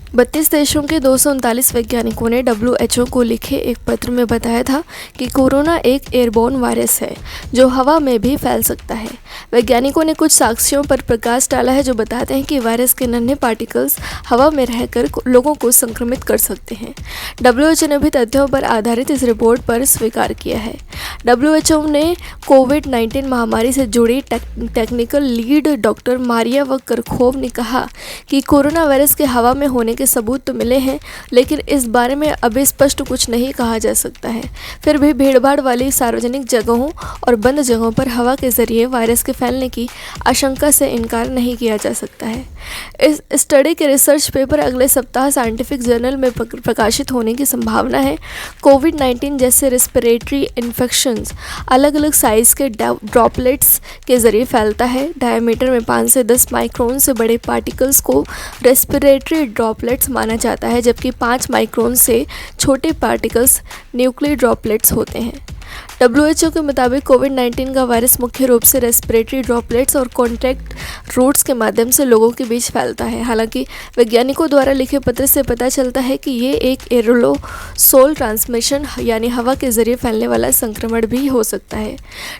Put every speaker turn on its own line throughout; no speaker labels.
32 देशों के 239 वैज्ञानिकों ने WHO को लिखे एक पत्र में बताया था कि कोरोना एक एयरबोर्न वायरस है जो हवा में भी फैल सकता है। वैज्ञानिकों ने कुछ साक्ष्यों पर प्रकाश डाला है जो बताते हैं कि वायरस के नन्हे पार्टिकल्स हवा में रहकर लोगों को संक्रमित कर सकते हैं। WHO ने भी तथ्यों पर आधारित इस रिपोर्ट पर स्वीकार किया है। WHO ने कोविड-19 महामारी से जुड़ी टेक्निकल लीड डॉक्टर मारिया करखोव ने कहा कि कोरोना वायरस के हवा में होने के सबूत तो मिले हैं, लेकिन इस बारे में अभी स्पष्ट कुछ नहीं कहा जा सकता है। फिर भी भीड़भाड़ वाली सार्वजनिक जगहों और बंद जगहों पर हवा के जरिए वायरस के फैलने की आशंका से इनकार नहीं किया जा सकता है। इस स्टडी के रिसर्च पेपर अगले सप्ताह साइंटिफिक जर्नल में प्रकाशित होने की संभावना है। कोविड-19 जैसे रेस्पिरेटरी इन्फेक्शंस अलग अलग साइज के ड्रॉपलेट्स के जरिए फैलता है। डायमीटर में 5 से 10 माइक्रोन से बड़े पार्टिकल्स को रेस्पिरेटरी ड्रॉपलेट्स माना जाता है, जबकि 5 माइक्रोन से छोटे पार्टिकल्स न्यूक्लियर ड्रॉपलेट्स होते हैं। WHO के मुताबिक कोविड-19 का वायरस मुख्य रूप से रेस्पिरेटरी ड्रॉपलेट्स और कॉन्टैक्ट रूट्स के माध्यम से लोगों के बीच फैलता है। हालांकि वैज्ञानिकों द्वारा लिखे पत्र से पता चलता है कि ये एक एरोसोल ट्रांसमिशन यानी हवा के जरिए फैलने वाला संक्रमण भी हो सकता है।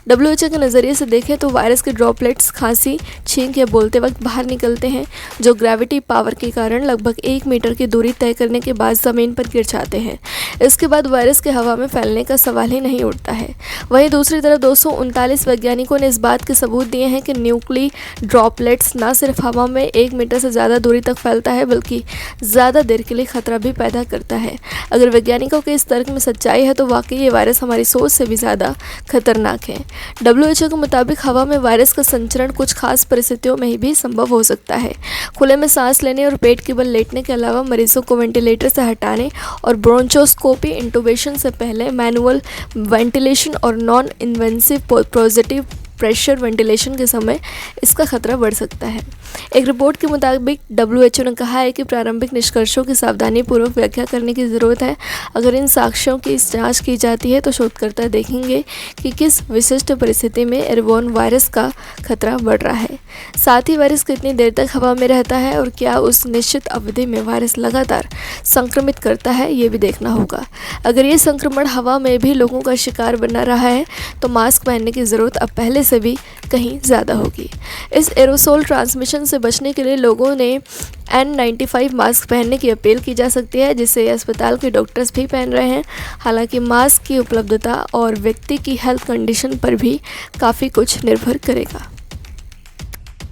WHO के नज़रिए से देखें तो वायरस के ड्रॉपलेट्स खांसी, छींक या बोलते वक्त बाहर निकलते हैं, जो ग्रेविटी पावर के कारण लगभग 1 मीटर की दूरी तय करने के बाद ज़मीन पर गिर जाते हैं। इसके बाद वायरस के हवा में फैलने का सवाल ही नहीं उठता है। वहीं दूसरी तरफ 239 वैज्ञानिकों ने इस बात के सबूत दिए हैं कि न्यूक्लियर ड्रॉपलेट्स न सिर्फ हवा में 1 मीटर से ज़्यादा दूरी तक फैलता है, बल्कि ज़्यादा देर के लिए खतरा भी पैदा करता है। अगर वैज्ञानिकों के इस तर्क में सच्चाई है तो वाकई ये वायरस हमारी सोच से भी ज़्यादा खतरनाक है। WHO के मुताबिक हवा में वायरस का संचरण कुछ खास परिस्थितियों में भी संभव हो सकता है। खुले में सांस लेने और पेट के बल लेटने के अलावा मरीजों को वेंटिलेटर से हटाने और ब्रोंचोस्कोपी इंटुबेशन से पहले मैनुअल वेंटिलेशन और non invasive positive pressure ventilation के समय इसका खतरा बढ़ सकता है। एक रिपोर्ट के मुताबिक WHO ने कहा है कि प्रारंभिक निष्कर्षों की सावधानीपूर्वक व्याख्या करने की ज़रूरत है। अगर इन साक्ष्यों की जांच की जाती है तो शोधकर्ता देखेंगे कि किस विशिष्ट परिस्थिति में एयरबोर्न वायरस का खतरा बढ़ रहा है। साथ ही वायरस कितनी देर तक हवा में रहता है और क्या उस निश्चित अवधि में वायरस लगातार संक्रमित करता है, ये भी देखना होगा। अगर ये संक्रमण हवा में भी लोगों का शिकार बना रहा है तो मास्क पहनने की ज़रूरत अब पहले से भी कहीं ज़्यादा होगी। इस एरोसोल ट्रांसमिशन से बचने के लिए लोगों ने N95 मास्क पहनने की अपील की जा सकती है, जिसे अस्पताल के डॉक्टर्स भी पहन रहे हैं। हालांकि मास्क की उपलब्धता और व्यक्ति की हेल्थ कंडीशन पर भी काफ़ी कुछ निर्भर करेगा।